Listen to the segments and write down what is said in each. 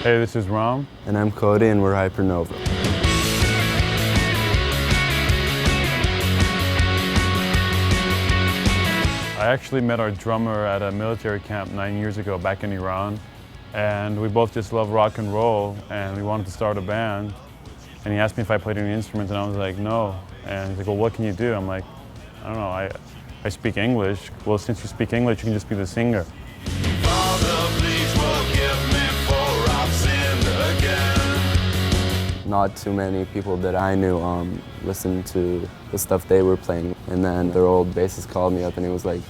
Hey, this is Raam. And I'm Kodi, and we're Hypernova. I actually met our drummer at a military camp 9 years ago back in Iran. And we both just love rock and roll, and we wanted to start a band. And he asked me if I played any instruments, and I was like, no. And he's like, well, what can you do? I'm like, I don't know, I speak English. Well, since you speak English, you can just be the singer. Father, please forgive me for I've sinned again. Not too many people that I knew listened to the stuff they were playing. And then their old bassist called me up and he was like,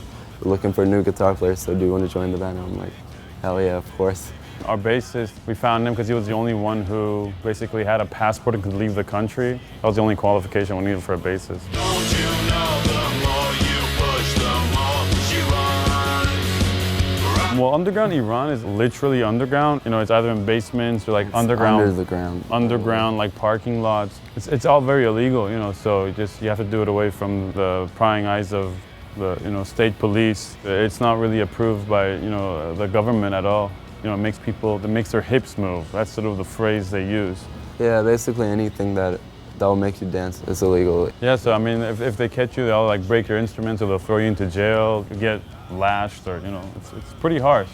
we're looking for a new guitar player, so do you want to join the band? And I'm like, hell yeah, of course. Our bassist, we found him because he was the only one who basically had a passport and could leave the country. That was the only qualification we needed for a bassist. Don't you know the more you push, the more she runs? Well, underground Iran is literally underground. You know, it's either in basements or like underground. Under the ground. Underground, like parking lots. It's all very illegal, you know, so you have to do it away from the prying eyes of the, state police. It's not really approved by, the government at all. You know, it makes their hips move. That's sort of the phrase they use. Yeah, basically anything that'll make you dance is illegal. Yeah, so I mean, if they catch you, they'll like break your instruments or they'll throw you into jail, get lashed, or it's pretty harsh.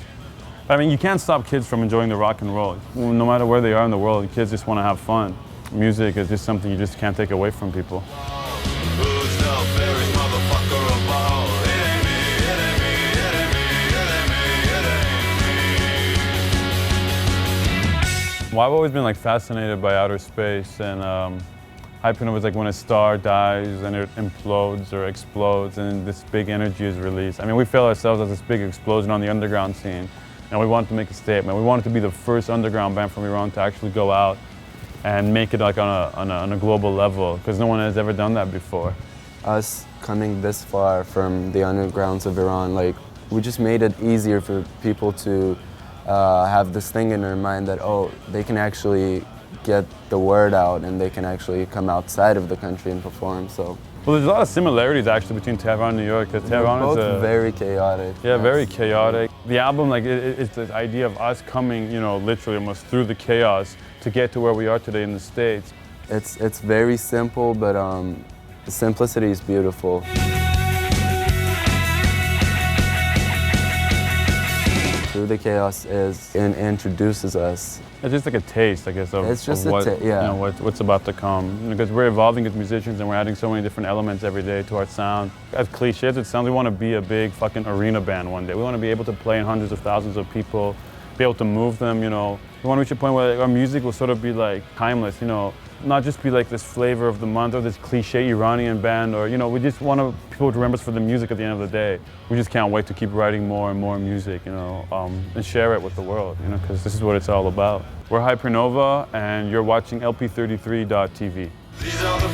I mean, you can't stop kids from enjoying the rock and roll. No matter where they are in the world, kids just want to have fun. Music is just something you just can't take away from people. Who's the fairest motherfucker of all? It ain't me, it ain't me, it ain't me, it ain't me, it ain't me. Well, I've always been like fascinated by outer space, and Hypernova is like when a star dies and it implodes or explodes and this big energy is released. I mean, we feel ourselves as this big explosion on the underground scene, and we wanted to make a statement. We wanted to be the first underground band from Iran to actually go out and make it like on a global level, because no one has ever done that before. Us coming this far from the undergrounds of Iran, like, we just made it easier for people to have this thing in their mind that, oh, they can actually get the word out and they can actually come outside of the country and perform. So, well, there's a lot of similarities actually between Tehran and New York, because Tehran both is very chaotic. Yeah, very chaotic. The album, like, it's the idea of us coming, literally almost through the chaos to get to where we are today in the States. It's very simple, but the simplicity is beautiful. Through the chaos introduces us. It's just like a taste, I guess, of what's about to come. Because we're evolving as musicians and we're adding so many different elements every day to our sound. As cliche as it sounds, we want to be a big fucking arena band one day. We want to be able to play in hundreds of thousands of people, be able to move them, We want to reach a point where our music will sort of be like timeless, not just be like this flavor of the month or this cliche Iranian band, or, we just want people to remember us for the music at the end of the day. We just can't wait to keep writing more and more music, and share it with the world, because this is what it's all about. We're Hypernova, and you're watching LP33.tv. These are the